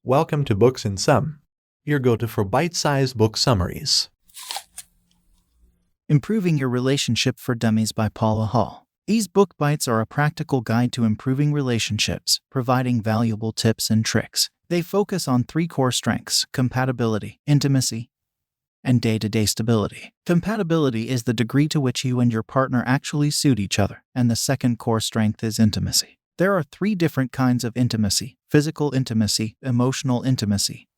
Welcome to Books in Sum, your go-to for bite-sized book summaries. Improving Your Relationship for Dummies by Paula Hall. These book bites are a practical guide to improving relationships, providing valuable tips and tricks. They focus on 3 core strengths: compatibility, intimacy, and day-to-day stability. Compatibility is the degree to which you and your partner actually suit each other, and the second core strength is intimacy. There are 3 different kinds of intimacy: physical intimacy, emotional intimacy,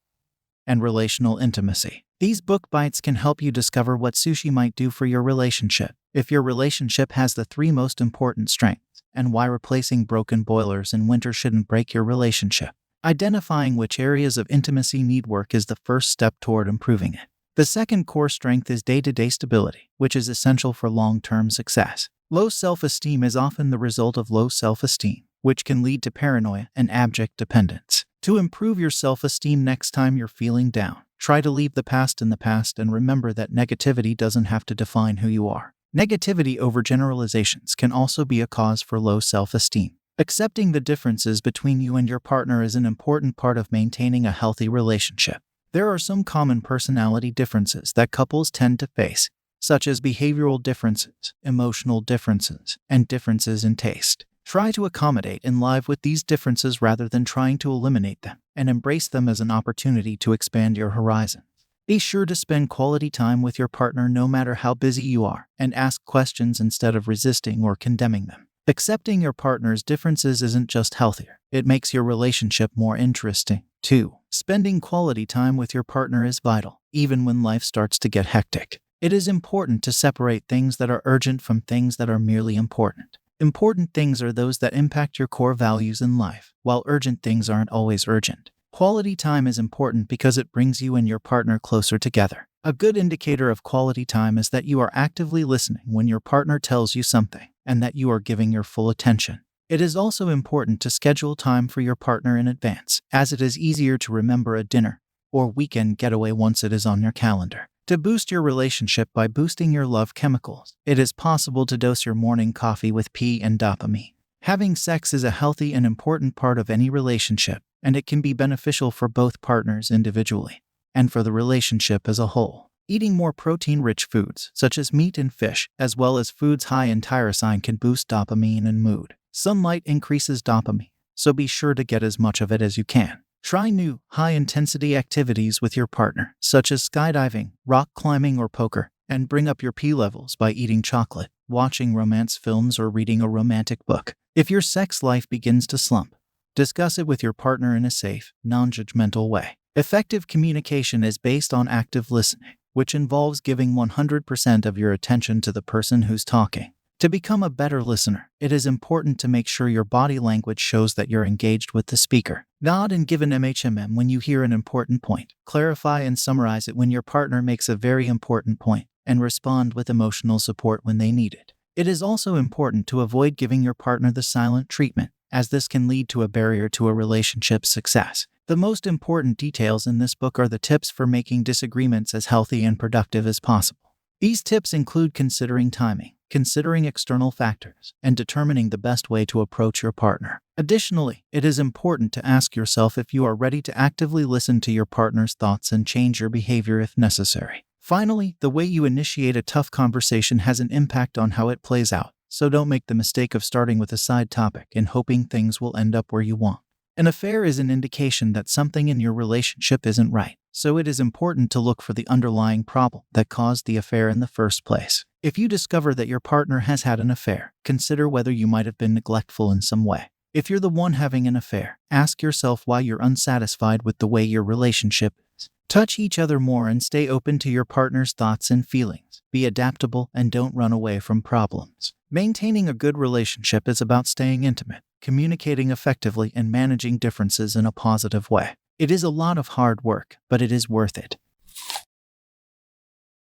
and relational intimacy. These book bites can help you discover what sushi might do for your relationship, if your relationship has the 3 most important strengths, and why replacing broken boilers in winter shouldn't break your relationship. Identifying which areas of intimacy need work is the first step toward improving it. The second core strength is day-to-day stability, which is essential for long-term success. Low self-esteem is often the result of low self-esteem, which can lead to paranoia and abject dependence. To improve your self-esteem next time you're feeling down, try to leave the past in the past and remember that negativity doesn't have to define who you are. Negativity overgeneralizations can also be a cause for low self-esteem. Accepting the differences between you and your partner is an important part of maintaining a healthy relationship. There are some common personality differences that couples tend to face, such as behavioral differences, emotional differences, and differences in taste. Try to accommodate and live with these differences rather than trying to eliminate them, and embrace them as an opportunity to expand your horizons. Be sure to spend quality time with your partner no matter how busy you are, and ask questions instead of resisting or condemning them. Accepting your partner's differences isn't just healthier, it makes your relationship more interesting, too. Spending quality time with your partner is vital, even when life starts to get hectic. It is important to separate things that are urgent from things that are merely important. Important things are those that impact your core values in life, while urgent things aren't always urgent. Quality time is important because it brings you and your partner closer together. A good indicator of quality time is that you are actively listening when your partner tells you something, and that you are giving your full attention. It is also important to schedule time for your partner in advance, as it is easier to remember a dinner or weekend getaway once it is on your calendar. To boost your relationship by boosting your love chemicals, it is possible to dose your morning coffee with P and dopamine. Having sex is a healthy and important part of any relationship, and it can be beneficial for both partners individually and for the relationship as a whole. Eating more protein-rich foods, such as meat and fish, as well as foods high in tyrosine, can boost dopamine and mood. Sunlight increases dopamine, so be sure to get as much of it as you can. Try new, high-intensity activities with your partner, such as skydiving, rock climbing, or poker, and bring up your P levels by eating chocolate, watching romance films, or reading a romantic book. If your sex life begins to slump, discuss it with your partner in a safe, non-judgmental way. Effective communication is based on active listening, which involves giving 100% of your attention to the person who's talking. To become a better listener, it is important to make sure your body language shows that you're engaged with the speaker. Nod and give an MHMM when you hear an important point. Clarify and summarize it when your partner makes a very important point, and respond with emotional support when they need it. It is also important to avoid giving your partner the silent treatment, as this can lead to a barrier to a relationship's success. The most important details in this book are the tips for making disagreements as healthy and productive as possible. These tips include considering timing, considering external factors, and determining the best way to approach your partner. Additionally, it is important to ask yourself if you are ready to actively listen to your partner's thoughts and change your behavior if necessary. Finally, the way you initiate a tough conversation has an impact on how it plays out, so don't make the mistake of starting with a side topic and hoping things will end up where you want. An affair is an indication that something in your relationship isn't right, so it is important to look for the underlying problem that caused the affair in the first place. If you discover that your partner has had an affair, consider whether you might have been neglectful in some way. If you're the one having an affair, ask yourself why you're unsatisfied with the way your relationship is. Touch each other more and stay open to your partner's thoughts and feelings. Be adaptable and don't run away from problems. Maintaining a good relationship is about staying intimate, communicating effectively, and managing differences in a positive way. It is a lot of hard work, but it is worth it.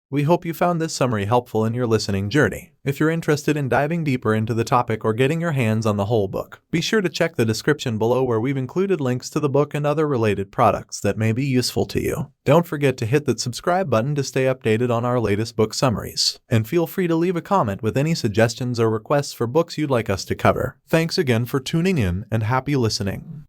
We hope you found this summary helpful in your listening journey. If you're interested in diving deeper into the topic or getting your hands on the whole book, be sure to check the description below where we've included links to the book and other related products that may be useful to you. Don't forget to hit that subscribe button to stay updated on our latest book summaries. And feel free to leave a comment with any suggestions or requests for books you'd like us to cover. Thanks again for tuning in and happy listening.